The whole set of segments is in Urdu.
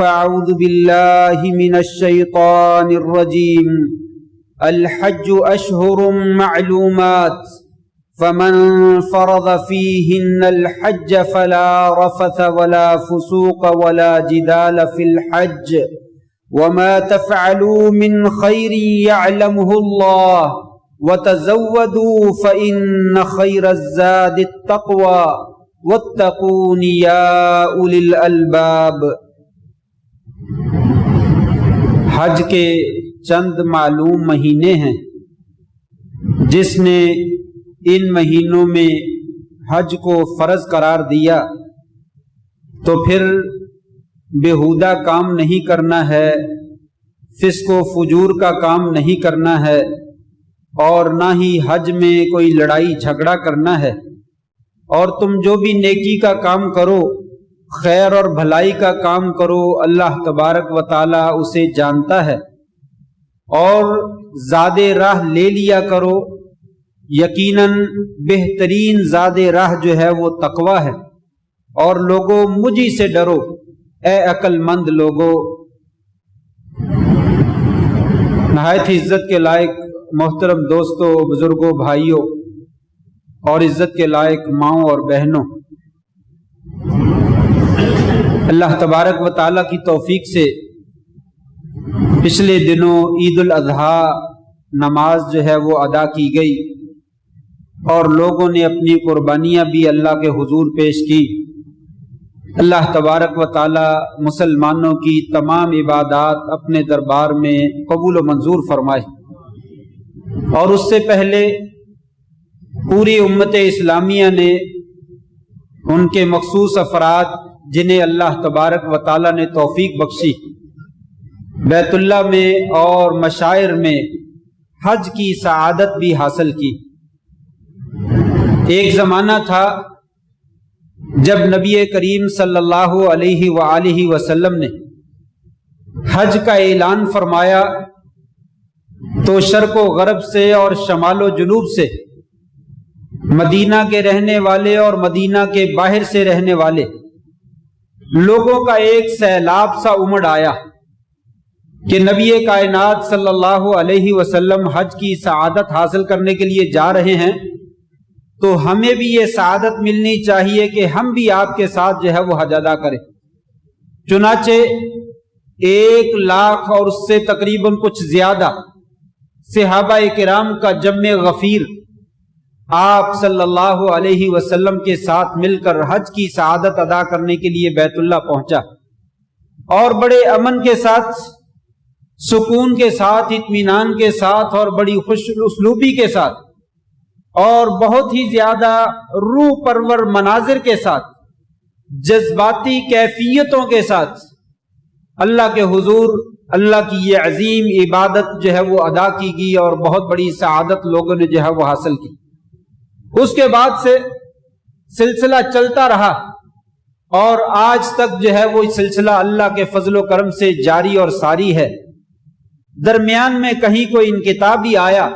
فاعوذ باللہ من الشیطان الرجیم الحج اشہر معلومات فمن فرض فیہن الحج فلا رفث ولا فسوق ولا جدال فی الحج وما تفعلوا من خیر یعلمہ اللہ وتزودوا فإن خیر الزاد التقوى واتقون یا اولی الالباب۔ حج کے چند معلوم مہینے ہیں، جس نے ان مہینوں میں حج کو فرض قرار دیا تو پھر بیہودہ کام نہیں کرنا ہے، فسق و فجور کا کام نہیں کرنا ہے، اور نہ ہی حج میں کوئی لڑائی جھگڑا کرنا ہے، اور تم جو بھی نیکی کا کام کرو، خیر اور بھلائی کا کام کرو، اللہ تبارک و تعالی اسے جانتا ہے، اور زاد راہ لے لیا کرو، یقیناً بہترین زاد راہ جو ہے وہ تقوی ہے، اور لوگوں مجھی سے ڈرو اے عقل مند لوگوں۔ نہایت ہی عزت کے لائق محترم دوستوں، بزرگوں، بھائیوں اور عزت کے لائق ماؤں اور بہنوں، اللہ تبارک و تعالیٰ کی توفیق سے پچھلے دنوں عید الاضحیٰ نماز جو ہے وہ ادا کی گئی، اور لوگوں نے اپنی قربانیاں بھی اللہ کے حضور پیش کی۔ اللہ تبارک و تعالی مسلمانوں کی تمام عبادات اپنے دربار میں قبول و منظور فرمائے، اور اس سے پہلے پوری امت اسلامیہ نے ان کے مخصوص افراد جنہیں اللہ تبارک و تعالی نے توفیق بخشی، بیت اللہ میں اور مشاعر میں حج کی سعادت بھی حاصل کی۔ ایک زمانہ تھا جب نبی کریم صلی اللہ علیہ وآلہ وسلم نے حج کا اعلان فرمایا تو شرق و غرب سے اور شمال و جنوب سے، مدینہ کے رہنے والے اور مدینہ کے باہر سے رہنے والے لوگوں کا ایک سیلاب سا امڑ آیا کہ نبی کائنات صلی اللہ علیہ وسلم حج کی سعادت حاصل کرنے کے لیے جا رہے ہیں، تو ہمیں بھی یہ سعادت ملنی چاہیے کہ ہم بھی آپ کے ساتھ جو ہے وہ حج ادا کریں۔ چنانچہ 1,00,000 اور اس سے تقریباً کچھ زیادہ صحابہ کرام کا جمع غفیر آپ صلی اللہ علیہ وسلم کے ساتھ مل کر حج کی سعادت ادا کرنے کے لیے بیت اللہ پہنچا، اور بڑے امن کے ساتھ، سکون کے ساتھ، اطمینان کے ساتھ اور بڑی خوش اسلوبی کے ساتھ اور بہت ہی زیادہ روح پرور مناظر کے ساتھ، جذباتی کیفیتوں کے ساتھ اللہ کے حضور اللہ کی یہ عظیم عبادت جو ہے وہ ادا کی گئی، اور بہت بڑی سعادت لوگوں نے جو ہے وہ حاصل کی۔ اس کے بعد سے سلسلہ چلتا رہا، اور آج تک جو ہے وہ سلسلہ اللہ کے فضل و کرم سے جاری اور ساری ہے۔ درمیان میں کہیں کوئی انقطاع بھی آیا،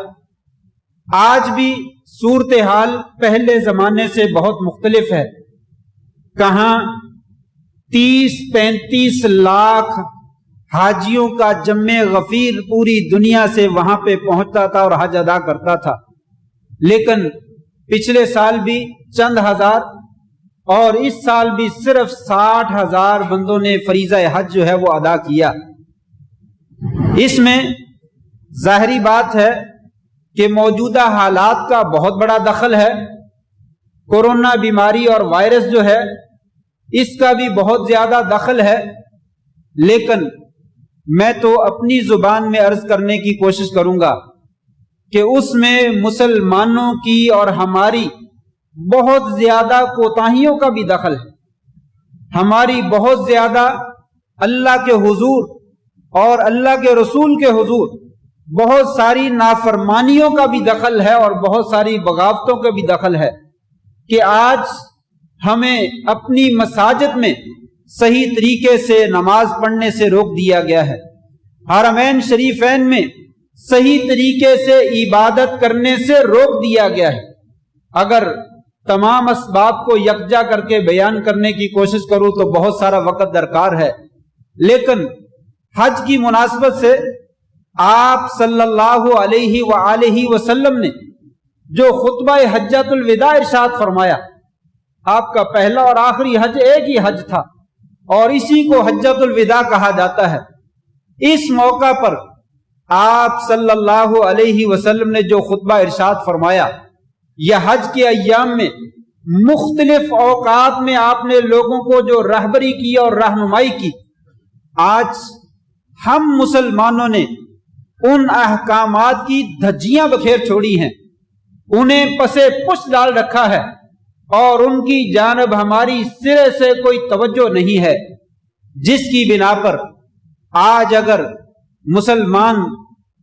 آج بھی صورتحال پہلے زمانے سے بہت مختلف ہے۔ کہاں 30-35 لاکھ حاجیوں کا جمع غفیر پوری دنیا سے وہاں پہ پہنچتا تھا اور حج ادا کرتا تھا، لیکن پچھلے سال بھی چند ہزار اور اس سال بھی صرف 60,000 بندوں نے فریضہ حج جو ہے وہ ادا کیا۔ اس میں ظاہری بات ہے کہ موجودہ حالات کا بہت بڑا دخل ہے، کورونا بیماری اور وائرس جو ہے اس کا بھی بہت زیادہ دخل ہے، لیکن میں تو اپنی زبان میں عرض کرنے کی کوشش کروں گا کہ اس میں مسلمانوں کی اور ہماری بہت زیادہ کوتاہیوں کا بھی دخل ہے، ہماری بہت زیادہ اللہ کے حضور اور اللہ کے رسول کے حضور بہت ساری نافرمانیوں کا بھی دخل ہے، اور بہت ساری بغاوتوں کا بھی دخل ہے کہ آج ہمیں اپنی مساجد میں صحیح طریقے سے نماز پڑھنے سے روک دیا گیا ہے، حرمین شریفین میں صحیح طریقے سے عبادت کرنے سے روک دیا گیا ہے۔ اگر تمام اسباب کو یکجا کر کے بیان کرنے کی کوشش کروں تو بہت سارا وقت درکار ہے، لیکن حج کی مناسبت سے آپ صلی اللہ علیہ وآلہ وسلم نے جو خطبہ حجۃ الوداع ارشاد فرمایا، آپ کا پہلا اور آخری حج ایک ہی حج تھا اور اسی کو حجۃ الوداع کہا جاتا ہے۔ اس موقع پر آپ صلی اللہ علیہ وسلم نے جو خطبہ ارشاد فرمایا، یہ حج کے ایام میں مختلف اوقات میں آپ نے لوگوں کو جو رہبری کی اور رہنمائی کی، آج ہم مسلمانوں نے ان احکامات کی دھجیاں بکھیر چھوڑی ہیں، انہیں پسے پش ڈال رکھا ہے اور ان کی جانب ہماری سرے سے کوئی توجہ نہیں ہے، جس کی بنا پر آج اگر مسلمان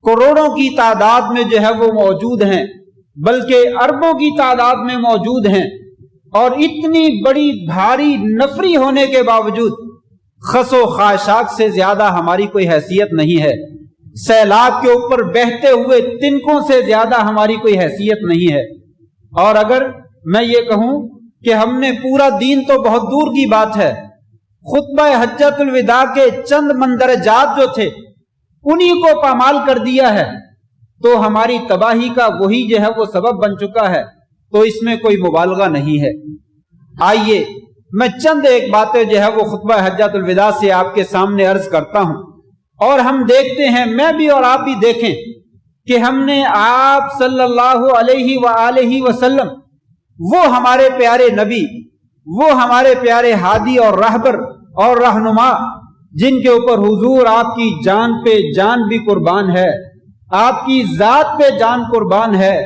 کروڑوں کی تعداد میں جو ہے وہ موجود ہیں، بلکہ اربوں کی تعداد میں موجود ہیں، اور اتنی بڑی بھاری نفری ہونے کے باوجود خس و خاشاک سے زیادہ ہماری کوئی حیثیت نہیں ہے، سیلاب کے اوپر بہتے ہوئے تنکوں سے زیادہ ہماری کوئی حیثیت نہیں ہے۔ اور اگر میں یہ کہوں کہ ہم نے پورا دین تو بہت دور کی بات ہے، خطبہ حجۃ الوداع کے چند مندرجات جو تھے انہی کو پامال کر دیا ہے، تو ہماری تباہی کا وہی جو ہے وہ سبب بن چکا ہے، تو اس میں کوئی مبالغہ نہیں ہے۔ آئیے میں چند ایک باتیں جو ہے وہ خطبہ حجۃ الوداع سے آپ کے سامنے عرض کرتا ہوں، اور ہم دیکھتے ہیں، میں بھی اور آپ بھی دیکھیں کہ ہم نے آپ صلی اللہ علیہ وآلہ وسلم، وہ ہمارے پیارے نبی، وہ ہمارے پیارے ہادی اور رہبر اور رہنما، جن کے اوپر حضور آپ کی جان پہ جان بھی قربان ہے، آپ کی ذات پہ جان قربان ہے،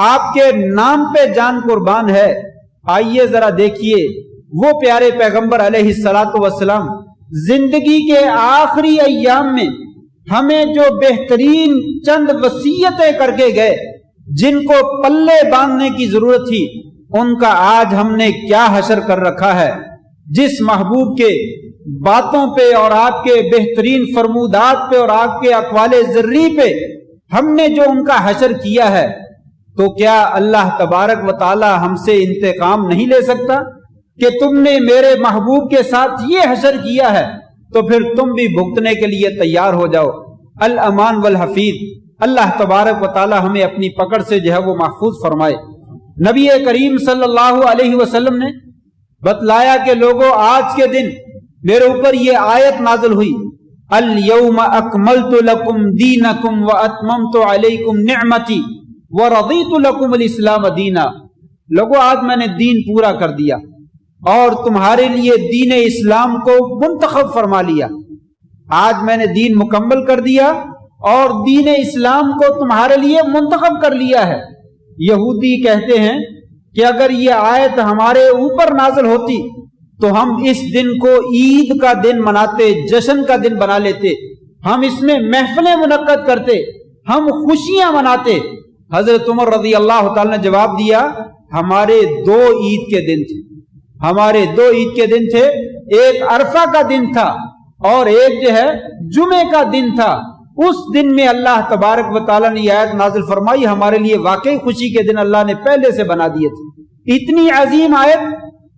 آپ کے نام پہ جان قربان ہے۔ آئیے ذرا دیکھیے وہ پیارے پیغمبر علیہ الصلاۃ والسلام زندگی کے آخری ایام میں ہمیں جو بہترین چند وصیتیں کر کے گئے، جن کو پلے باندھنے کی ضرورت تھی، ان کا آج ہم نے کیا حشر کر رکھا ہے۔ جس محبوب کے باتوں پہ اور آپ کے بہترین فرمودات پہ اور آپ کے اقوال ذری پہ ہم نے جو ان کا حشر کیا ہے، تو کیا اللہ تبارک و تعالی ہم سے انتقام نہیں لے سکتا کہ تم نے میرے محبوب کے ساتھ یہ حشر کیا ہے، تو پھر تم بھی بھگتنے کے لیے تیار ہو جاؤ۔ الامان والحفیظ، اللہ تبارک و تعالی ہمیں اپنی پکڑ سے جو ہے وہ محفوظ فرمائے۔ نبی کریم صلی اللہ علیہ وسلم نے بتلایا کہ لوگوں، آج کے دن میرے اوپر یہ آیت نازل ہوئی، اليوم اکملت لکم دینکم واتممت علیکم نعمتی ورضیت لکم الاسلام دینا۔ لوگوں، آج میں نے دین پورا کر دیا اور تمہارے لیے دین اسلام کو منتخب فرما لیا۔ آج میں نے دین مکمل کر دیا اور دین اسلام کو تمہارے لیے منتخب کر لیا ہے۔ یہودی کہتے ہیں کہ اگر یہ آیت ہمارے اوپر نازل ہوتی تو ہم اس دن کو عید کا دن مناتے، جشن کا دن بنا لیتے، ہم اس میں محفلیں منعقد کرتے، ہم خوشیاں مناتے۔ حضرت عمر رضی اللہ تعالی نے جواب دیا، ہمارے دو عید کے دن تھے، ہمارے دو عید کے دن تھے، ایک عرفہ کا دن تھا اور ایک جو ہے جمعے کا دن تھا۔ اس دن میں اللہ تبارک و تعالیٰ نے یہ آیت نازل فرمائی، ہمارے لیے واقعی خوشی کے دن اللہ نے پہلے سے بنا دیے تھے۔ اتنی عظیم آیت،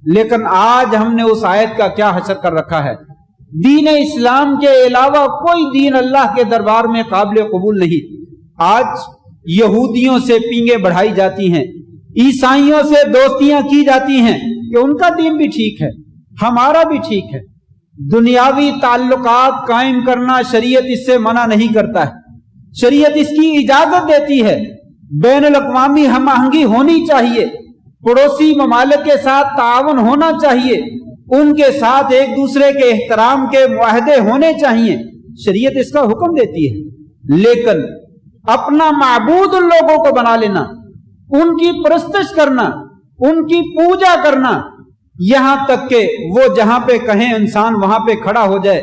لیکن آج ہم نے اس آیت کا کیا حشر کر رکھا ہے۔ دین اسلام کے علاوہ کوئی دین اللہ کے دربار میں قابل قبول نہیں۔ آج یہودیوں سے پینگیں بڑھائی جاتی ہیں، عیسائیوں سے دوستیاں کی جاتی ہیں کہ ان کا دین بھی ٹھیک ہے، ہمارا بھی ٹھیک ہے۔ دنیاوی تعلقات قائم کرنا شریعت اس سے منع نہیں کرتا ہے، شریعت اس کی اجازت دیتی ہے۔ بین الاقوامی ہم آہنگی ہونی چاہیے، پڑوسی ممالک کے ساتھ تعاون ہونا چاہیے، ان کے ساتھ ایک دوسرے کے احترام کے معاہدے ہونے چاہیے، شریعت اس کا حکم دیتی ہے۔ لیکن اپنا معبود ان لوگوں کو بنا لینا، ان کی پرستش کرنا، ان کی پوجا کرنا، یہاں تک کہ وہ جہاں پہ کہیں انسان وہاں پہ کھڑا ہو جائے،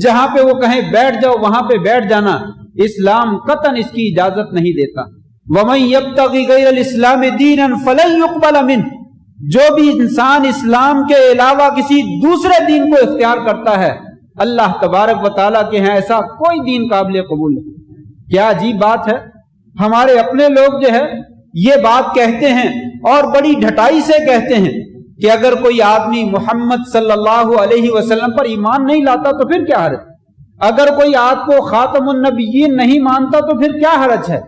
جہاں پہ وہ کہیں بیٹھ جاؤ وہاں پہ بیٹھ جانا، اسلام قطعاً اس کی اجازت نہیں دیتا۔ وَمَن يَبْتَغِ غَيْرَ الْإِسْلَامِ دِينًا فَلَن يُقْبَلَ مِنْهُ، جو بھی انسان اسلام کے علاوہ کسی دوسرے دین کو اختیار کرتا ہے، اللہ تبارک و تعالیٰ کے ہاں ایسا کوئی دین قابل قبول نہیں۔ کیا عجیب بات ہے، ہمارے اپنے لوگ جو ہے یہ بات کہتے ہیں اور بڑی ڈھٹائی سے کہتے ہیں کہ اگر کوئی آدمی محمد صلی اللہ علیہ وسلم پر ایمان نہیں لاتا تو پھر کیا حرج؟ اگر کوئی آپ کو خاتم النبیین نہیں مانتا تو پھر کیا حرج ہے؟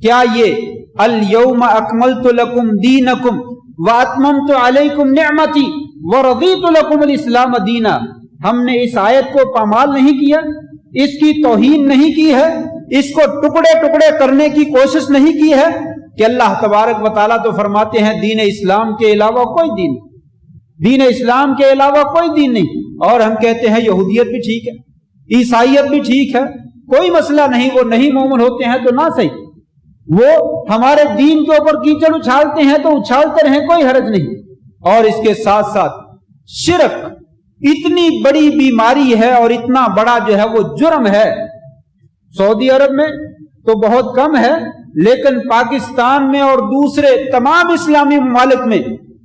کیا یہ الیوم اکملت لکم دینکم واتممت علیکم نعمتی ورضیت لکم الاسلام دینا، ہم نے اس آیت کو پامال نہیں کیا، اس کی توہین نہیں کی ہے، اس کو ٹکڑے ٹکڑے کرنے کی کوشش نہیں کی ہے کہ اللہ تبارک و تعالیٰ تو فرماتے ہیں دین اسلام کے علاوہ کوئی دین، دین اسلام کے علاوہ کوئی دین نہیں، اور ہم کہتے ہیں یہودیت بھی ٹھیک ہے، عیسائیت بھی ٹھیک ہے، کوئی مسئلہ نہیں، وہ نہیں مومن ہوتے ہیں تو نہ صحیح، وہ ہمارے دین کے اوپر کیچڑ اچھالتے ہیں تو اچھالتے رہیں، کوئی حرج نہیں۔ اور اس کے ساتھ ساتھ شرک اتنی بڑی بیماری ہے اور اتنا بڑا جو ہے وہ جرم ہے، سعودی عرب میں تو بہت کم ہے، لیکن پاکستان میں اور دوسرے تمام اسلامی ممالک میں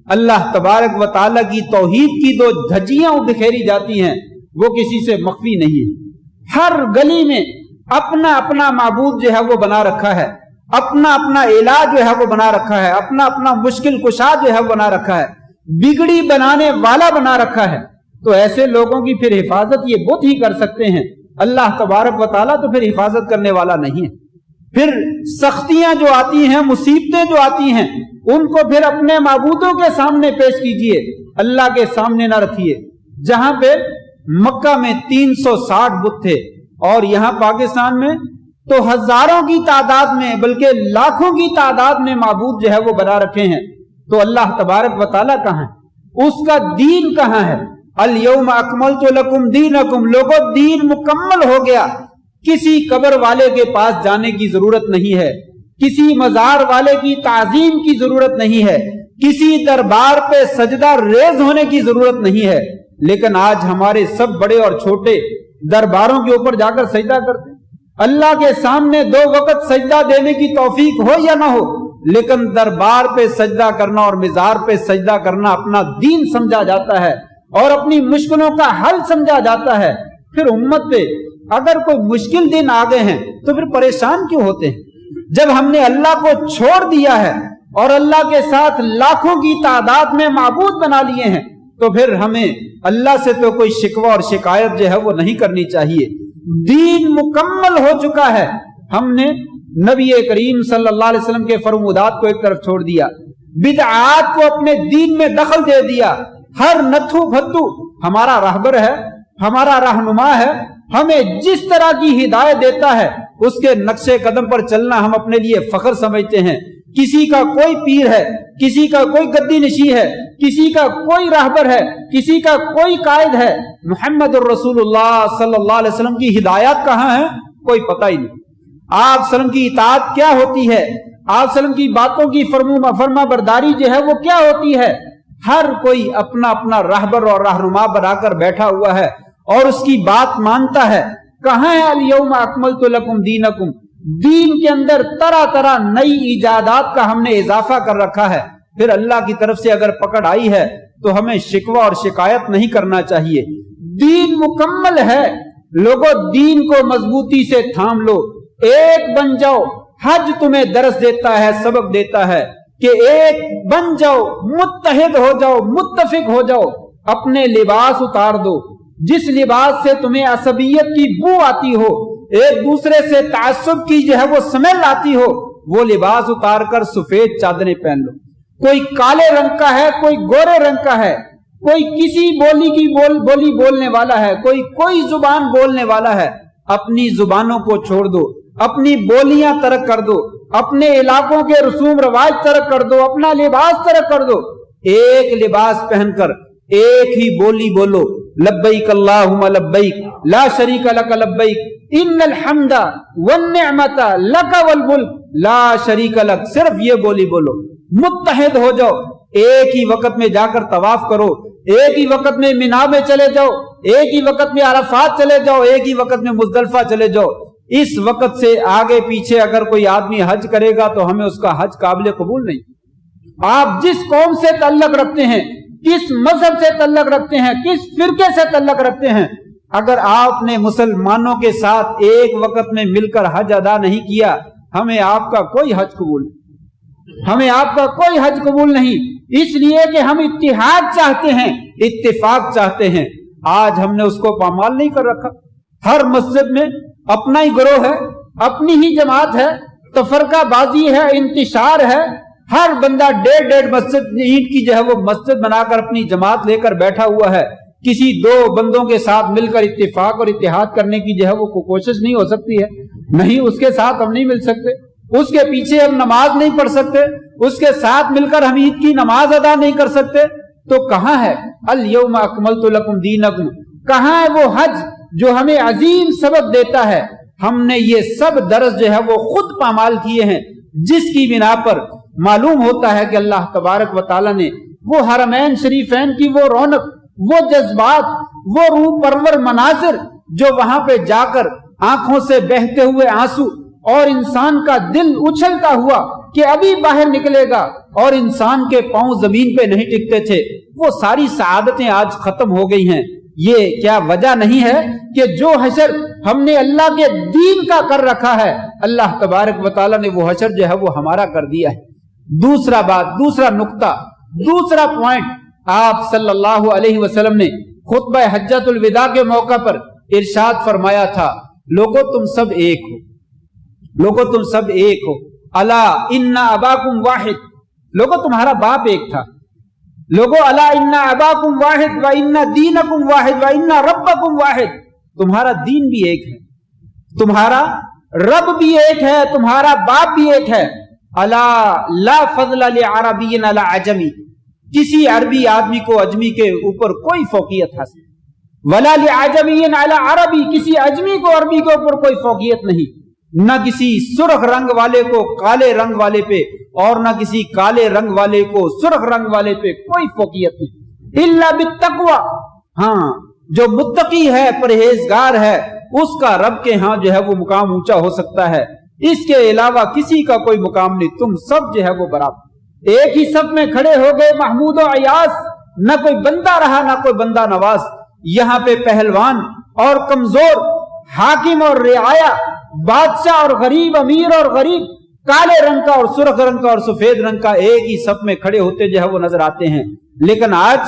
اللہ تبارک و تعالیٰ کی توحید کی دو دھجیاں بکھیری جاتی ہیں، وہ کسی سے مخفی نہیں ہے۔ ہر گلی میں اپنا اپنا معبود جو ہے وہ بنا رکھا ہے، اپنا اپنا علاج جو ہے وہ بنا رکھا ہے، اپنا اپنا مشکل کشا جو ہے وہ بنا رکھا ہے، بگڑی بنانے والا بنا رکھا ہے۔ تو ایسے لوگوں کی پھر حفاظت یہ بت ہی کر سکتے ہیں، اللہ تبارک و تعالیٰ تو پھر حفاظت کرنے والا نہیں ہے۔ پھر سختیاں جو آتی ہیں، مصیبتیں جو آتی ہیں، ان کو پھر اپنے معبودوں کے سامنے پیش کیجئے، اللہ کے سامنے نہ رکھیے۔ جہاں پہ مکہ میں 360 بت تھے اور یہاں پاکستان میں تو ہزاروں کی تعداد میں بلکہ لاکھوں کی تعداد میں معبود جو ہے وہ بنا رکھے ہیں، تو اللہ تبارک و تعالیٰ کہاں ہے؟ اس کا دین کہاں ہے؟ الیوم اکملت لکم دینکم، لوگوں دین مکمل ہو گیا، کسی قبر والے کے پاس جانے کی ضرورت نہیں ہے، کسی مزار والے کی تعظیم کی ضرورت نہیں ہے، کسی دربار پہ سجدہ ریز ہونے کی ضرورت نہیں ہے۔ لیکن آج ہمارے سب بڑے اور چھوٹے درباروں کے اوپر جا کر سجدہ کرتے ہیں۔ اللہ کے سامنے 2 وقت سجدہ دینے کی توفیق ہو یا نہ ہو، لیکن دربار پہ سجدہ کرنا اور مزار پہ سجدہ کرنا اپنا دین سمجھا جاتا ہے اور اپنی مشکلوں کا حل سمجھا جاتا ہے۔ پھر امت پہ اگر کوئی مشکل دن آ گئے ہیں تو پھر پریشان کیوں ہوتے ہیں؟ جب ہم نے اللہ کو چھوڑ دیا ہے اور اللہ کے ساتھ لاکھوں کی تعداد میں معبود بنا لیے ہیں، تو پھر ہمیں اللہ سے تو کوئی شکوہ اور شکایت جو ہے وہ نہیں کرنی چاہیے۔ دین مکمل ہو چکا ہے، ہم نے نبی کریم صلی اللہ علیہ وسلم کے فرمودات کو ایک طرف چھوڑ دیا، بدعات کو اپنے دین میں دخل دے دیا۔ ہر نتھو بھتو ہمارا راہبر ہے، ہمارا رہنما ہے، ہمیں جس طرح کی ہدایت دیتا ہے اس کے نقشے قدم پر چلنا ہم اپنے لیے فخر سمجھتے ہیں۔ کسی کا کوئی پیر ہے، کسی کا کوئی گدی نشی ہے، کسی کا کوئی راہبر ہے، کسی کا کوئی قائد ہے، محمد الرسول اللہ صلی اللہ علیہ وسلم کی ہدایات کہاں ہے؟ کوئی پتہ ہی نہیں۔ آپ صلی اللہ علیہ وسلم کی اطاعت کیا ہوتی ہے؟ آپ صلی اللہ علیہ وسلم کی باتوں کی فرما برداری جو ہے وہ کیا ہوتی ہے؟ ہر کوئی اپنا اپنا راہبر اور رہنما بنا کر بیٹھا ہوا ہے اور اس کی بات مانتا ہے۔ کہاں ہے الیوم اکملت لکم دینکم؟ دین کے اندر طرح طرح نئی ایجادات کا ہم نے اضافہ کر رکھا ہے۔ پھر اللہ کی طرف سے اگر پکڑ آئی ہے تو ہمیں شکوہ اور شکایت نہیں کرنا چاہیے۔ دین مکمل ہے، لوگوں دین کو مضبوطی سے تھام لو، ایک بن جاؤ۔ حج تمہیں درس دیتا ہے، سبق دیتا ہے کہ ایک بن جاؤ، متحد ہو جاؤ، متفق ہو جاؤ، اپنے لباس اتار دو، جس لباس سے تمہیں عصبیت کی بو آتی ہو، ایک دوسرے سے تعصب کی جو ہے وہ سمیل آتی ہو، وہ لباس اتار کر سفید چادریں پہن لو۔ کوئی کالے رنگ کا ہے، کوئی گورے رنگ کا ہے، کوئی کسی بولی کی بولی بولنے والا ہے، کوئی زبان بولنے والا ہے، اپنی زبانوں کو چھوڑ دو، اپنی بولیاں ترک کر دو، اپنے علاقوں کے رسوم رواج ترک کر دو، اپنا لباس ترک کر دو، ایک لباس پہن کر ایک ہی بولی بولو، لبیک اللہم لبیک لا شریک لک لبیک ان الحمد والنعمت لک والملک لا شریک لک، صرف یہ بولی بولو، متحد ہو جاؤ، ایک ہی وقت میں جا کر طواف کرو، ایک ہی وقت میں مینا میں چلے جاؤ، ایک ہی وقت میں عرفات چلے جاؤ، ایک ہی وقت میں مزدلفہ چلے جاؤ۔ اس وقت سے آگے پیچھے اگر کوئی آدمی حج کرے گا تو ہمیں اس کا حج قابل قبول نہیں۔ آپ جس قوم سے تعلق رکھتے ہیں، کس مذہب سے تعلق رکھتے ہیں، کس فرقے سے تعلق رکھتے ہیں، اگر آپ نے مسلمانوں کے ساتھ ایک وقت میں مل کر حج ادا نہیں کیا، ہمیں آپ کا کوئی حج قبول نہیں۔ ہمیں آپ کا کوئی حج قبول نہیں، اس لیے کہ ہم اتحاد چاہتے ہیں، اتفاق چاہتے ہیں۔ آج ہم نے اس کو پامال نہیں کر رکھا۔ ہر مسجد میں اپنا ہی گروہ ہے، اپنی ہی جماعت ہے، تفرقہ بازی ہے، انتشار ہے۔ ہر بندہ ڈیڑھ مسجد اینٹ کی جو ہے وہ مسجد بنا کر اپنی جماعت لے کر بیٹھا ہوا ہے۔ کسی دو بندوں کے ساتھ مل کر اتفاق اور اتحاد کرنے کی جو ہے وہ کوشش نہیں ہو سکتی ہے، نہیں، اس کے ساتھ ہم نہیں مل سکتے، اس کے پیچھے ہم نماز نہیں پڑھ سکتے، اس کے ساتھ مل کر ہم عید کی نماز ادا نہیں کر سکتے۔ تو کہاں ہے الیوم اکملت لکم دینکم؟ کہاں ہے وہ حج جو ہمیں عظیم سبق دیتا ہے؟ ہم نے یہ سب درس جو ہے وہ خود پامال کیے ہیں، جس کی بنا پر معلوم ہوتا ہے کہ اللہ تبارک و تعالیٰ نے وہ حرمین شریفین کی وہ رونق، وہ جذبات، وہ روح پرور مناظر جو وہاں پہ جا کر آنکھوں سے بہتے ہوئے آنسو اور انسان کا دل اچھلتا ہوا کہ ابھی باہر نکلے گا اور انسان کے پاؤں زمین پہ نہیں ٹکتے تھے، وہ ساری سعادتیں آج ختم ہو گئی ہیں۔ یہ کیا وجہ نہیں ہے کہ جو حشر ہم نے اللہ کے دین کا کر رکھا ہے، اللہ تبارک و تعالیٰ نے وہ حشر جو ہے وہ ہمارا کر دیا ہے۔ دوسرا بات، دوسرا نقطہ، دوسرا پوائنٹ، آپ صلی اللہ علیہ وسلم نے خطبہ حجۃ الوداع کے موقع پر ارشاد فرمایا تھا، لوگو تم سب ایک ہو، لوگو تم سب ایک ہو، الا ان اباکم واحد، لوگو تمہارا باپ ایک تھا، لوگو الا ان اباکم واحد و ان دینکم واحد و ان ربکم واحد، تمہارا دین بھی ایک ہے، تمہارا رب بھی ایک ہے، تمہارا باپ بھی ایک ہے۔ الا لا فضل لعربی علی عجمی، کسی عربی آدمی کو اجمی کے اوپر کوئی فوقیت حاصل، ولا لعجمی علی عربی، کسی اجمی کو عربی کے اوپر کوئی فوقیت نہیں، نہ کسی سرخ رنگ والے کو کالے رنگ والے پہ اور نہ کسی کالے رنگ والے کو سرخ رنگ والے پہ کوئی فوقیت نہیں، الا بالتقوی، ہاں جو متقی ہے، پرہیزگار ہے، اس کا رب کے ہاں جو ہے وہ مقام اونچا ہو سکتا ہے، اس کے علاوہ کسی کا کوئی مقام نہیں، تم سب جو ہے وہ برابر، ایک ہی صف میں کھڑے ہو گئے محمود و عیاس، نہ کوئی بندہ رہا نہ کوئی بندہ نواز، یہاں پہ پہلوان اور کمزور، حاکم اور رعایا، بادشاہ اور غریب، امیر اور غریب، کالے رنگ کا اور سرخ رنگ کا اور سفید رنگ کا ایک ہی صف میں کھڑے ہوتے جو ہے وہ نظر آتے ہیں۔ لیکن آج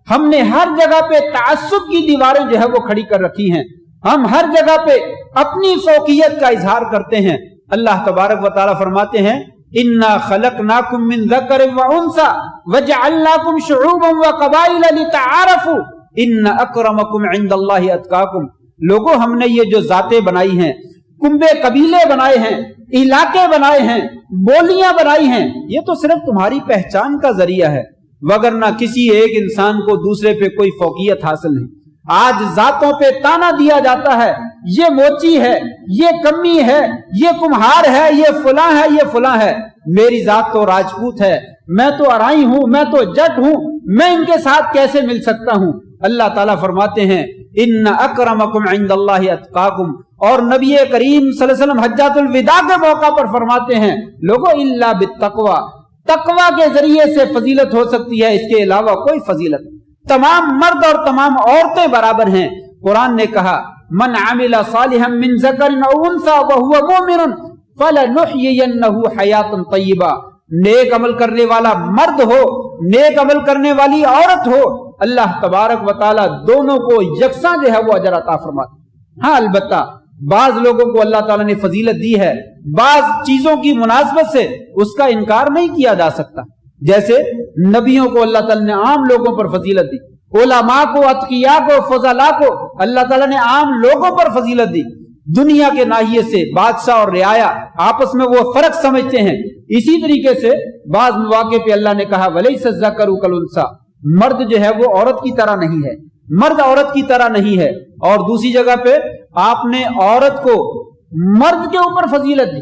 ہم نے ہر جگہ پہ تعصب کی دیواریں جو ہے وہ کھڑی کر رکھی ہیں، ہم ہر جگہ پہ اپنی فوقیت کا اظہار کرتے ہیں۔ اللہ تبارک و تعالیٰ فرماتے ہیں انا خلقناکم من ذکر و انثی وجعلناکم شعوبا وقبائل لتعارفوا ان اکرمکم عند اللہ اتقاکم، لوگوں ہم نے یہ جو ذاتیں بنائی ہیں، کنبے قبیلے بنائے ہیں، علاقے بنائے ہیں، بولیاں بنائی ہیں، یہ تو صرف تمہاری پہچان کا ذریعہ ہے، وگرنہ کسی ایک انسان کو دوسرے پہ کوئی فوقیت حاصل نہیں۔ آج ذاتوں پہ تانا دیا جاتا ہے، یہ موچی ہے، یہ کمی ہے، یہ کمہار ہے، یہ فلاں ہے، یہ فلاں ہے، میری ذات تو راجپوت ہے، میں تو ارائی ہوں، میں تو جٹ ہوں، میں ان کے ساتھ کیسے مل سکتا ہوں؟ اللہ تعالیٰ فرماتے ہیں ان اکرمکم عند اللہ اتقاکم، اور نبی کریم صلی اللہ علیہ وسلم حجۃ الوداع کے موقع پر فرماتے ہیں لوگو الا بالتقوی، تقوی کے ذریعے سے فضیلت ہو سکتی ہے، اس کے علاوہ کوئی فضیلت نہیں۔ تمام مرد اور تمام عورتیں برابر ہیں۔ قرآن نے کہا من عمل صالحا من ذکر او انثی وهو مؤمن فلنحیینہ حیاتا طیبہ، نیک عمل کرنے والا مرد ہو، نیک عمل کرنے والی عورت ہو، اللہ تبارک و تعالیٰ دونوں کو یکساں جو ہے وہ اجر عطا فرماتا۔ ہاں البتہ بعض لوگوں کو اللہ تعالیٰ نے فضیلت دی ہے، بعض چیزوں کی مناسبت سے اس کا انکار نہیں کیا جا سکتا، جیسے نبیوں کو اللہ تعالیٰ نے عام لوگوں پر فضیلت دی، علماء کو، اتقیاء کو، فضلاء کو اللہ تعالیٰ نے عام لوگوں پر فضیلت دی۔ دنیا کے ناحیے سے بادشاہ اور رعایا آپس میں وہ فرق سمجھتے ہیں، اسی طریقے سے بعض مواقع پہ اللہ نے کہا وَلَيْسَ الذَّكَرُ كَالْأُنثىٰ، مرد جو ہے وہ عورت کی طرح نہیں ہے، مرد عورت کی طرح نہیں ہے، اور دوسری جگہ پہ آپ نے عورت کو مرد کے اوپر فضیلت دی،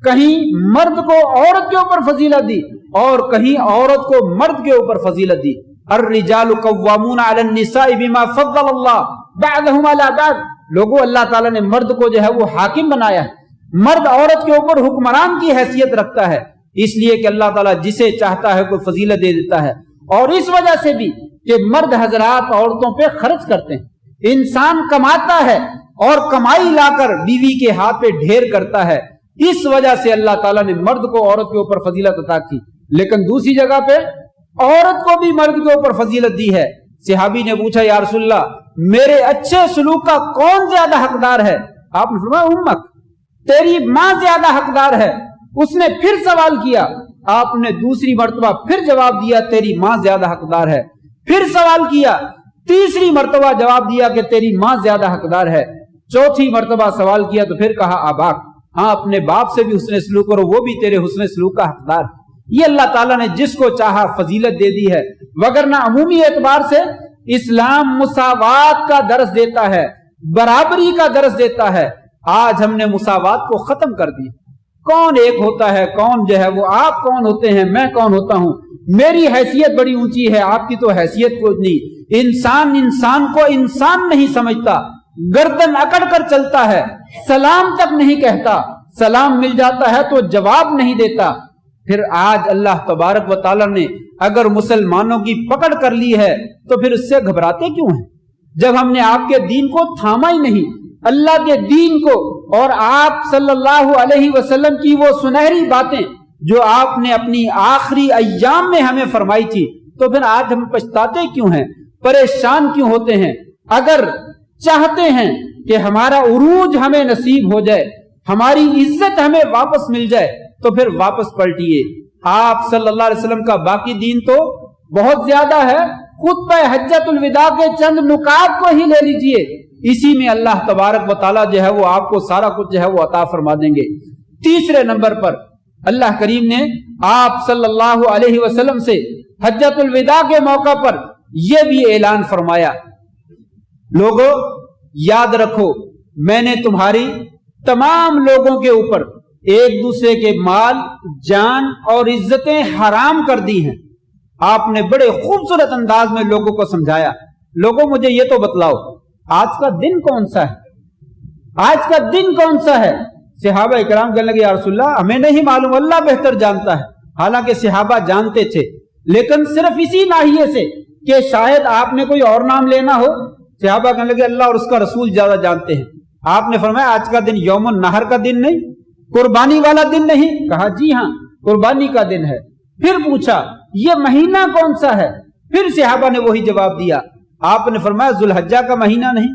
کہیں مرد کو عورت کے اوپر فضیلت دی اور کہیں عورت کو مرد کے اوپر فضیلت دی۔ الرجال قوامون علی النساء بما فضل اللہ بعضهم علی بعض، لوگوں اللہ تعالیٰ نے مرد کو جو ہے وہ حاکم بنایا ہے، مرد عورت کے اوپر حکمران کی حیثیت رکھتا ہے، اس لیے کہ اللہ تعالیٰ جسے چاہتا ہے کوئی فضیلت دے دیتا ہے، اور اس وجہ سے بھی کہ مرد حضرات عورتوں پہ خرچ کرتے ہیں، انسان کماتا ہے اور کمائی لا کر بیوی کے ہاتھ پہ ڈھیر کرتا ہے، اس وجہ سے اللہ تعالیٰ نے مرد کو عورت کے اوپر فضیلت عطا کی، لیکن دوسری جگہ پہ عورت کو بھی مرد کے اوپر فضیلت دی ہے۔ صحابی نے پوچھا یا رسول اللہ میرے اچھے سلوک کا کون زیادہ حقدار ہے؟ آپ نے فرمایا امک، تیری ماں زیادہ حقدار ہے۔ اس نے پھر سوال کیا، آپ نے دوسری مرتبہ پھر جواب دیا تیری ماں زیادہ حقدار ہے۔ پھر سوال کیا، تیسری مرتبہ جواب دیا کہ تیری ماں زیادہ حقدار ہے۔ چوتھی مرتبہ سوال کیا تو پھر کہا آباک، ہاں اپنے باپ سے بھی حسن سلوک کرو، وہ بھی تیرے حسن سلوک کا حقدار ہے۔ یہ اللہ تعالیٰ نے جس کو چاہا فضیلت دے دی ہے، وگرنہ عمومی اعتبار سے اسلام مساوات کا درس دیتا ہے، برابری کا درس دیتا ہے۔ آج ہم نے مساوات کو ختم کر دیا، کون ایک ہوتا ہے، کون جو ہے وہ، آپ کون ہوتے ہیں، میں کون ہوتا ہوں، میری حیثیت بڑی اونچی ہے، آپ کی تو حیثیت کوئی نہیں۔ انسان کو انسان نہیں سمجھتا، گردن اکڑ کر چلتا ہے، سلام تک نہیں کہتا، سلام مل جاتا ہے تو جواب نہیں دیتا۔ پھر آج اللہ تبارک و تعالیٰ نے اگر مسلمانوں کی پکڑ کر لی ہے تو پھر اس سے گھبراتے کیوں ہیں؟ جب ہم نے آپ کے دین کو تھاما ہی نہیں، اللہ کے دین کو اور آپ صلی اللہ علیہ وسلم کی وہ سنہری باتیں جو آپ نے اپنی آخری ایام میں ہمیں فرمائی تھی، تو پھر آج ہم پچھتاتے کیوں ہیں، پریشان کیوں ہوتے ہیں؟ اگر چاہتے ہیں کہ ہمارا عروج ہمیں نصیب ہو جائے، ہماری عزت ہمیں واپس مل جائے، تو پھر واپس پلٹیے۔ آپ صلی اللہ علیہ وسلم کا باقی دین تو بہت زیادہ ہے، خطبہ حجۃ الوداع کے چند نکات کو ہی لے لیجئے، اسی میں اللہ تبارک و تعالیٰ جو ہے وہ آپ کو سارا کچھ جو ہے وہ عطا فرما دیں گے۔ تیسرے نمبر پر اللہ کریم نے آپ صلی اللہ علیہ وسلم سے حجۃ الوداع کے موقع پر یہ بھی اعلان فرمایا، لوگوں یاد رکھو میں نے تمہاری تمام لوگوں کے اوپر ایک دوسرے کے مال، جان اور عزتیں حرام کر دی ہیں۔ آپ نے بڑے خوبصورت انداز میں لوگوں کو سمجھایا، لوگوں مجھے یہ تو بتلاؤ آج کا دن کون سا ہے، آج کا دن کون سا ہے؟ صحابہ اکرام کہنے لگے یا رسول اللہ ہمیں نہیں معلوم، اللہ بہتر جانتا ہے۔ حالانکہ صحابہ جانتے تھے، لیکن صرف اسی ناحیے سے کہ شاید آپ نے کوئی اور نام لینا ہو۔ صحابہ کہنے لگے اللہ اور اس کا رسول زیادہ جانتے ہیں۔ آپ نے فرمایا آج کا دن یوم النحر کا دن نہیں، قربانی والا دن نہیں؟ کہا جی ہاں قربانی کا دن ہے۔ پھر پوچھا یہ مہینہ کون سا ہے؟ پھر صحابہ نے وہی جواب دیا۔ آپ نے فرمایا ذوالحجہ کا مہینہ نہیں؟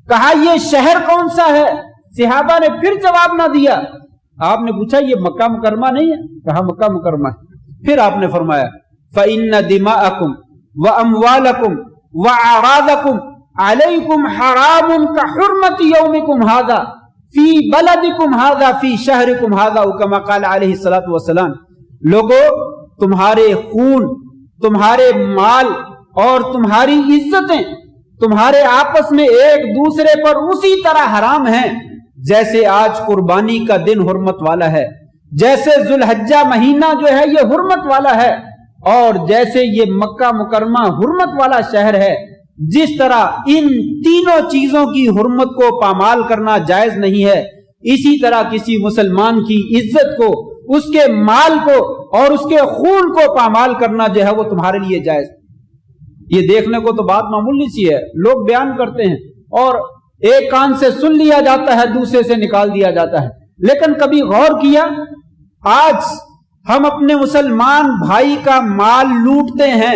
کہا یہ شہر کون سا ہے؟ صحابہ نے پھر جواب نہ دیا۔ آپ نے پوچھا یہ مکہ مکرمہ نہیں ہے؟ کہا مکہ مکرمہ ہے۔ پھر آپ نے فرمایا فَإِنَّ دِمَاءَكُمْ وَأَمْوَالَكُمْ وَأَعْرَاضَكُمْ عَلَيْكُمْ حَرَامٌ كَحُرْمَةِ يَوْمِكُمْ هَذَا فِي بَلَدِكُمْ هَذَا فِي شَهْرِكُمْ هَذَا كَمَا قَالَ عَلَيْهِ الصَّلَاةُ وَالسَّلَامُ۔ لوگو تمہارے خون، تمہارے مال اور تمہاری عزتیں تمہارے آپس میں ایک دوسرے پر اسی طرح حرام ہیں جیسے آج قربانی کا دن حرمت والا ہے، جیسے ذوالحجہ مہینہ جو ہے یہ حرمت والا ہے، اور جیسے یہ مکہ مکرمہ حرمت والا شہر ہے۔ جس طرح ان تینوں چیزوں کی حرمت کو پامال کرنا جائز نہیں ہے، اسی طرح کسی مسلمان کی عزت کو، اس کے مال کو اور اس کے خون کو پامال کرنا جو ہے وہ تمہارے لیے جائز۔ یہ دیکھنے کو تو بات معمولی سی ہے، لوگ بیان کرتے ہیں اور ایک کان سے سن لیا جاتا ہے دوسرے سے نکال دیا جاتا ہے، لیکن کبھی غور کیا آج ہم اپنے مسلمان بھائی کا مال لوٹتے ہیں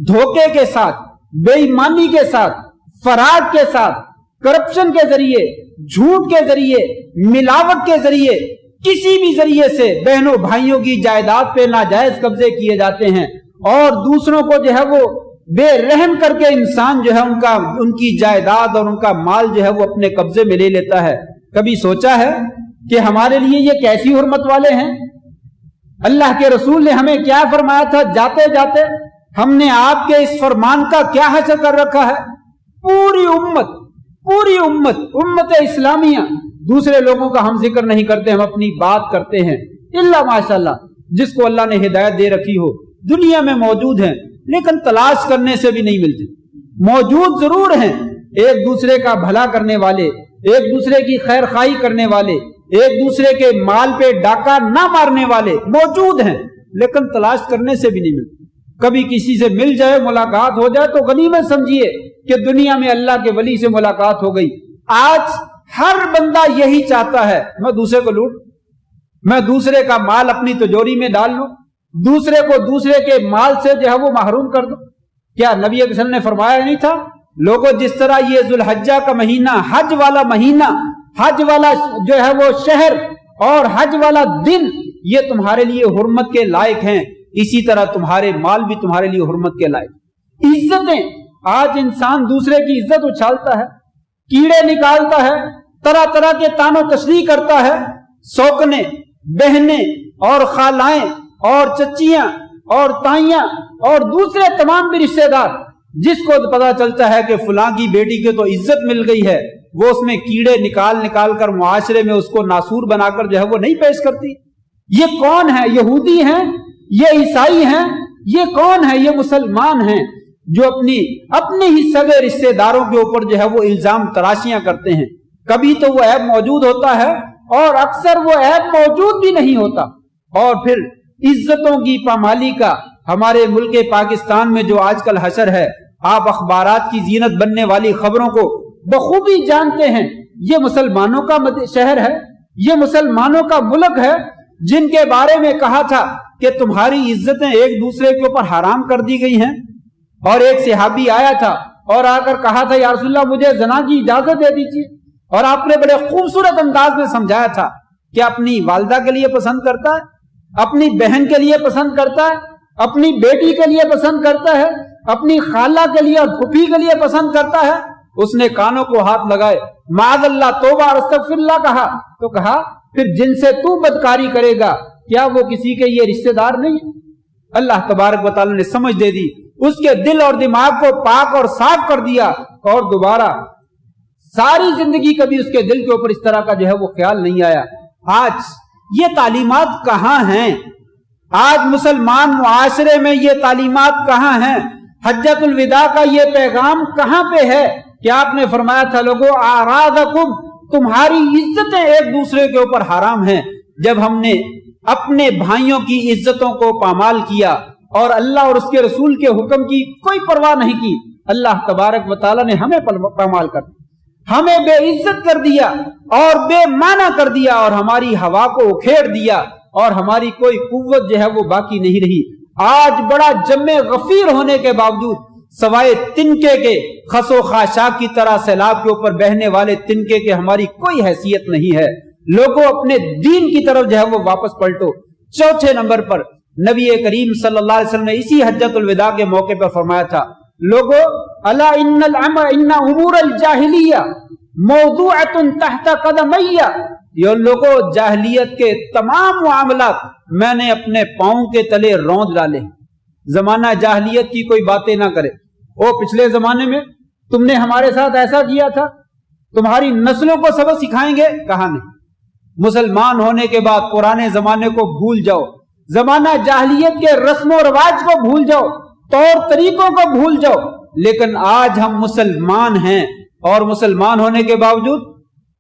دھوکے کے ساتھ، بے ایمانی کے ساتھ، فراڈ کے ساتھ، کرپشن کے ذریعے، جھوٹ کے ذریعے، ملاوٹ کے ذریعے، کسی بھی ذریعے سے بہنوں بھائیوں کی جائیداد پہ ناجائز قبضے کیے جاتے ہیں، اور دوسروں کو جو ہے وہ بے رحم کر کے انسان جو ہے ان کی جائیداد اور ان کا مال جو ہے وہ اپنے قبضے میں لے لیتا ہے۔ کبھی سوچا ہے کہ ہمارے لیے یہ کیسی حرمت والے ہیں؟ اللہ کے رسول نے ہمیں کیا فرمایا تھا؟ جاتے جاتے ہم نے آپ کے اس فرمان کا کیا حشر کر رکھا ہے؟ پوری امت اسلامیہ، دوسرے لوگوں کا ہم ذکر نہیں کرتے، ہم اپنی بات کرتے ہیں۔ اللہ ماشاءاللہ جس کو اللہ نے ہدایت دے رکھی ہو، دنیا میں موجود ہیں لیکن تلاش کرنے سے بھی نہیں ملتے۔ موجود ضرور ہیں، ایک دوسرے کا بھلا کرنے والے، ایک دوسرے کی خیر خواہی کرنے والے، ایک دوسرے کے مال پہ ڈاکہ نہ مارنے والے موجود ہیں، لیکن تلاش کرنے سے بھی نہیں ملتے۔ کبھی کسی سے مل جائے، ملاقات ہو جائے تو غنیمت سمجھیے کہ دنیا میں اللہ کے ولی سے ملاقات ہو گئی۔ آج ہر بندہ یہی چاہتا ہے میں دوسرے کو لوٹ، میں دوسرے کا مال اپنی تجوری میں ڈال لوں، دوسرے کو دوسرے کے مال سے جو ہے وہ محروم کر دوں؟ کیا نبی اکرم صلی اللہ علیہ وسلم نے فرمایا نہیں تھا لوگوں جس طرح یہ ذوالحجہ کا مہینہ، حج والا مہینہ، حج والا جو ہے وہ شہر اور حج والا دن یہ تمہارے لیے حرمت کے لائق ہیں، اسی طرح تمہارے مال بھی تمہارے لیے حرمت کے لائق۔ عزتیں، آج انسان دوسرے کی عزت اچھالتا ہے، کیڑے نکالتا ہے، طرح طرح کے تان و تشریح کرتا ہے، سوکنے، بہنیں اور خالائیں اور چچیاں اور تائیاں اور دوسرے تمام بھی رشتہ دار، جس کو پتا چلتا ہے کہ فلاں کی بیٹی کو تو عزت مل گئی ہے، وہ اس میں کیڑے نکال نکال کر معاشرے میں اس کو ناسور بنا کر جو ہے وہ نہیں پیش کرتی۔ یہ کون ہے؟ یہودی ہیں، یہ عیسائی ہیں، یہ کون ہے؟ یہ مسلمان ہیں جو اپنے ہی سگے رشتہ داروں کے اوپر جو ہے وہ الزام تراشیاں کرتے ہیں۔ کبھی تو وہ عیب موجود ہوتا ہے اور اکثر وہ عیب موجود بھی نہیں ہوتا۔ اور پھر عزتوں کی پامالی کا ہمارے ملک پاکستان میں جو آج کل حشر ہے، آپ اخبارات کی زینت بننے والی خبروں کو بخوبی جانتے ہیں، یہ مسلمانوں کا شہر ہے، یہ مسلمانوں کا ملک ہے، جن کے بارے میں کہا تھا کہ تمہاری عزتیں ایک دوسرے کے اوپر حرام کر دی گئی ہیں۔ اور ایک صحابی آیا تھا اور آ کر کہا تھا یا رسول اللہ مجھے زنا کی اجازت دے دیجیے، اور آپ نے بڑے خوبصورت انداز میں سمجھایا تھا کہ اپنی والدہ کے لیے پسند کرتا ہے، اپنی بہن کے لیے پسند کرتا ہے، اپنی بیٹی کے لیے پسند کرتا ہے، اپنی خالہ کے لیے اور پھوپھی کے لیے پسند کرتا ہے۔ اس نے کانوں کو ہاتھ لگائے، معاذ اللہ، توبہ اور استغفر اللہ کہا، تو کہا پھر جن سے تو بدکاری کرے گا کیا وہ کسی کے یہ رشتہ دار نہیں ہے؟ اللہ تبارک و تعالی نے سمجھ دے دی، اس کے دل اور دماغ کو پاک اور صاف کر دیا، اور دوبارہ ساری زندگی کبھی اس کے دل کے اوپر اس طرح کا جو ہے وہ خیال نہیں آیا۔ آج یہ تعلیمات کہاں ہیں؟ آج مسلمان معاشرے میں یہ تعلیمات کہاں ہیں؟ حجۃ الوداع کا یہ پیغام کہاں پہ ہے کہ آپ نے فرمایا تھا لوگوں اعراضکم، تمہاری عزتیں ایک دوسرے کے اوپر حرام ہیں۔ جب ہم نے اپنے بھائیوں کی عزتوں کو پامال کیا اور اللہ اور اس کے رسول کے حکم کی کوئی پرواہ نہیں کی، اللہ تبارک و تعالیٰ نے ہمیں پامال کر دیا، ہمیں بے عزت کر دیا اور بے معنی کر دیا، اور ہماری ہوا کو اکھیڑ دیا، اور ہماری کوئی قوت جو ہے وہ باقی نہیں رہی۔ آج بڑا جم غفیر ہونے کے باوجود سوائے تنکے کے خس و خاشاک کی طرح سیلاب کے اوپر بہنے والے تنکے کے ہماری کوئی حیثیت نہیں ہے۔ لوگوں اپنے دین کی طرف جو ہے وہ واپس پلٹو۔ چوتھے نمبر پر نبی کریم صلی اللہ علیہ وسلم نے اسی حجۃ الوداع کے موقع پر فرمایا تھا لوگوں الا ان امور الجاہلیہ موضوعۃ تحت قدمی، یہ لوگوں جاہلیت کے تمام معاملات میں نے اپنے پاؤں کے تلے روند ڈالے۔ زمانہ جاہلیت کی کوئی باتیں نہ کرے، او پچھلے زمانے میں تم نے ہمارے ساتھ ایسا کیا تھا، تمہاری نسلوں کو سبق سکھائیں گے، کہا نہیں۔ مسلمان ہونے کے بعد پرانے زمانے کو بھول جاؤ، زمانہ جاہلیت کے رسم و رواج کو بھول جاؤ، طور طریقوں کو بھول جاؤ۔ لیکن آج ہم مسلمان ہیں، اور مسلمان ہونے کے باوجود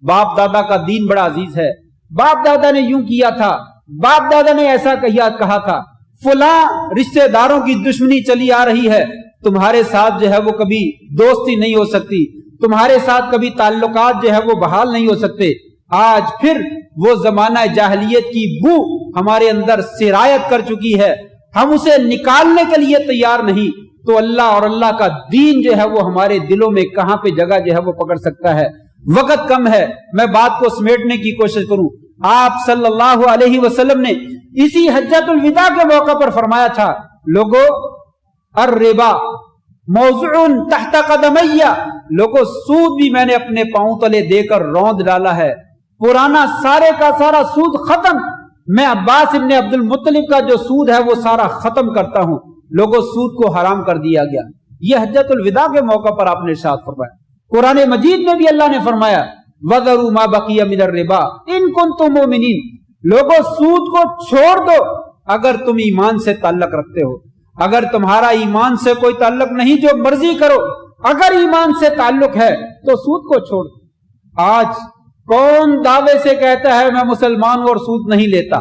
باپ دادا کا دین بڑا عزیز ہے، باپ دادا نے یوں کیا تھا، باپ دادا نے ایسا کہا تھا، فلاں رشتہ داروں کی دشمنی چلی آ رہی ہے، تمہارے ساتھ جو ہے وہ کبھی دوستی نہیں ہو سکتی، تمہارے ساتھ کبھی تعلقات جو ہے وہ بحال نہیں ہو سکتے۔ آج پھر وہ زمانہ جاہلیت کی بو ہمارے اندر سرایت کر چکی ہے، ہم اسے نکالنے کے لیے تیار نہیں، تو اللہ اور اللہ کا دین جو ہے وہ ہمارے دلوں میں کہاں پہ جگہ جو ہے وہ پکڑ سکتا ہے۔ وقت کم ہے، میں بات کو سمیٹنے کی کوشش کروں۔ آپ صلی اللہ علیہ وسلم نے اسی حجۃ الوداع کے موقع پر فرمایا تھا لوگوں الربا موضوع تحت قدمی، لوگوں سود بھی میں نے اپنے پاؤں تلے دے کر روند ڈالا ہے، پرانا سارے کا سارا سود ختم، میں عباس ابن عبد المطلب کا جو سود ہے وہ سارا ختم کرتا ہوں۔ لوگوں سود کو حرام کر دیا گیا۔ یہ حجۃ الوداع کے موقع پر آپ نے ارشاد فرمایا۔ قرآن مجید میں بھی اللہ نے فرمایا وَذَرُوا مَا بَقِيَ مِنَ الرِّبَا إِن كُنتُم مُؤْمِنِينَ، لوگوں سود کو چھوڑ دو اگر تم ایمان سے تعلق رکھتے ہو، اگر تمہارا ایمان سے کوئی تعلق نہیں جو مرضی کرو، اگر ایمان سے تعلق ہے تو سود کو چھوڑ دو۔ آج کون دعوے سے کہتا ہے میں مسلمان ہوں اور سود نہیں لیتا؟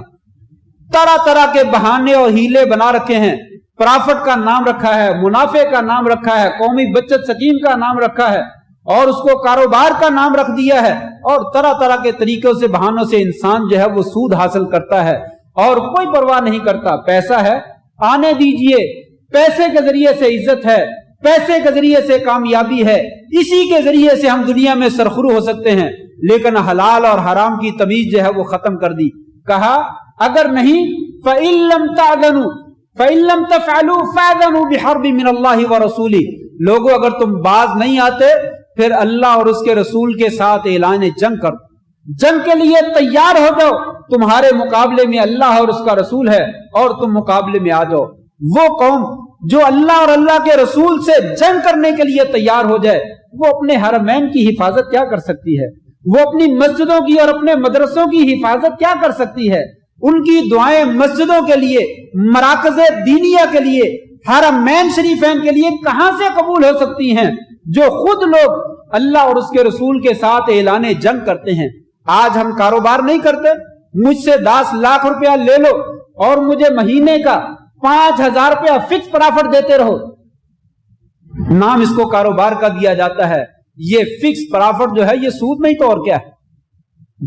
طرح طرح کے بہانے اور ہیلے بنا رکھے ہیں، پرافٹ کا نام رکھا ہے، منافع کا نام رکھا ہے، قومی بچت سکیم کا نام رکھا ہے، اور اس کو کاروبار کا نام رکھ دیا ہے، اور طرح طرح کے طریقوں سے بہانوں سے انسان جو ہے وہ سود حاصل کرتا ہے اور کوئی پرواہ نہیں کرتا۔ پیسہ ہے آنے دیجئے، پیسے کے ذریعے سے عزت ہے، پیسے کے ذریعے سے کامیابی ہے، اسی کے ذریعے سے ہم دنیا میں سرخرو ہو سکتے ہیں۔ لیکن حلال اور حرام کی تمیز جو ہے وہ ختم کر دی۔ کہا اگر نہیں فَإِن لَمْ تَأْذَنُوا فَإِن لَمْ تَفْعَلُوا فَأْذَنُوا بِحَرْبٍ مِّنَ اللَّهِ وَرَسُولِهِ، لوگوں اگر تم باز نہیں آتے پھر اللہ اور اس کے رسول کے ساتھ اعلان جنگ کر، جنگ کے لیے تیار ہو جاؤ، تمہارے مقابلے میں اللہ اور اس کا رسول ہے اور تم مقابلے میں آ جاؤ۔ وہ قوم جو اللہ اور اللہ کے رسول سے جنگ کرنے کے لیے تیار ہو جائے وہ اپنے حرمین کی حفاظت کیا کر سکتی ہے؟ وہ اپنی مسجدوں کی اور اپنے مدرسوں کی حفاظت کیا کر سکتی ہے؟ ان کی دعائیں مسجدوں کے لیے، مراکز دینیہ کے لیے، حرمین شریفین کے لیے کہاں سے قبول ہو سکتی ہیں جو خود لوگ اللہ اور اس کے رسول کے ساتھ اعلان جنگ کرتے ہیں؟ آج ہم کاروبار نہیں کرتے، مجھ سے 10 لاکھ روپیہ لے لو اور مجھے مہینے کا 5,000 روپیہ فکس پرافٹ دیتے رہو، نام اس کو کاروبار کا دیا جاتا ہے۔ یہ فکس پرافٹ جو ہے یہ سود نہیں تو اور کیا ہے؟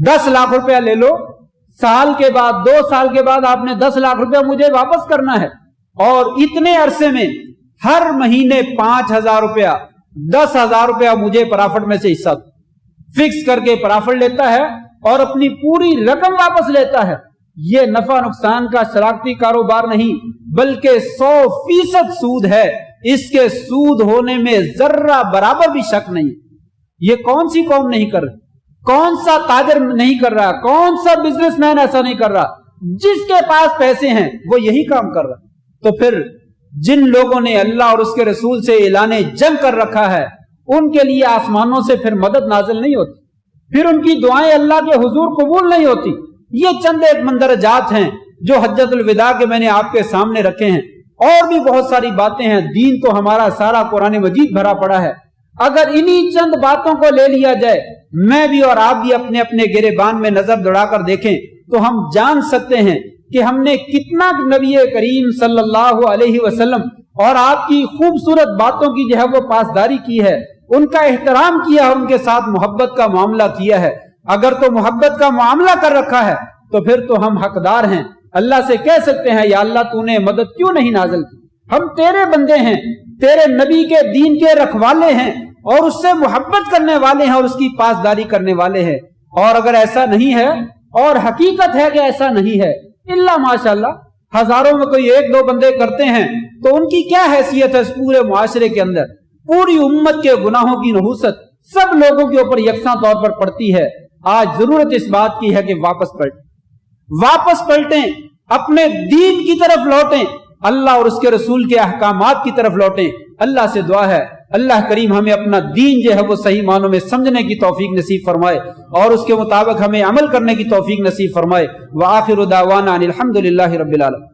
10 لاکھ روپیہ لے لو، سال کے بعد 2 سال کے بعد آپ نے 10 لاکھ روپیہ مجھے واپس کرنا ہے، اور اتنے عرصے میں ہر مہینے 5,000 روپیہ 10,000 روپیہ مجھے پرافٹ میں سے حصہ فکس کر کے پرافٹ لیتا ہے اور اپنی پوری رقم واپس لیتا ہے۔ یہ نفع نقصان کا شراکتی کاروبار نہیں بلکہ 100% سود ہے، اس کے سود ہونے میں ذرہ برابر بھی شک نہیں۔ یہ کون سی قوم نہیں کر رہی؟ کون سا تاجر نہیں کر رہا؟ کون سا بزنس مین ایسا نہیں کر رہا؟ جس کے پاس پیسے ہیں وہ یہی کام کر رہا۔ تو پھر جن لوگوں نے اللہ اور اس کے رسول سے اعلان جنگ کر رکھا ہے ان کے لیے آسمانوں سے پھر مدد نازل نہیں ہوتی، پھر ان کی دعائیں اللہ کے حضور قبول نہیں ہوتی۔ یہ چند ایک مندرجات ہیں جو حجۃ الوداع کے میں نے آپ کے سامنے رکھے ہیں، اور بھی بہت ساری باتیں ہیں۔ دین تو ہمارا سارا قرآن مجید بھرا پڑا ہے۔ اگر انہی چند باتوں کو لے لیا جائے، میں بھی اور آپ بھی اپنے اپنے گریبان میں نظر دوڑا کر دیکھیں تو ہم جان سکتے ہیں کہ ہم نے کتنا نبی کریم صلی اللہ علیہ وسلم اور آپ کی خوبصورت باتوں کی جو ہے وہ پاسداری کی ہے، ان کا احترام کیا اور ان کے ساتھ محبت کا معاملہ کیا ہے۔ اگر تو محبت کا معاملہ کر رکھا ہے تو پھر تو ہم حقدار ہیں، اللہ سے کہہ سکتے ہیں یا اللہ تو نے مدد کیوں نہیں نازل کی؟ ہم تیرے بندے ہیں، تیرے نبی کے دین کے رکھوالے ہیں اور اس سے محبت کرنے والے ہیں اور اس کی پاسداری کرنے والے ہیں۔ اور اگر ایسا نہیں ہے، اور حقیقت ہے کہ ایسا نہیں ہے، اللہ ماشاءاللہ ہزاروں میں کوئی 1-2 بندے کرتے ہیں تو ان کی کیا حیثیت ہے اس پورے معاشرے کے اندر؟ پوری امت کے گناہوں کی نحوست سب لوگوں کے اوپر یکساں طور پر پڑتی ہے۔ آج ضرورت اس بات کی ہے کہ واپس پلٹیں، اپنے دین کی طرف لوٹیں، اللہ اور اس کے رسول کے احکامات کی طرف لوٹیں۔ اللہ سے دعا ہے اللہ کریم ہمیں اپنا دین جو ہے وہ صحیح معنوں میں سمجھنے کی توفیق نصیب فرمائے اور اس کے مطابق ہمیں عمل کرنے کی توفیق نصیب فرمائے۔ وآخر دعوانا ان الحمد للہ رب العالمین۔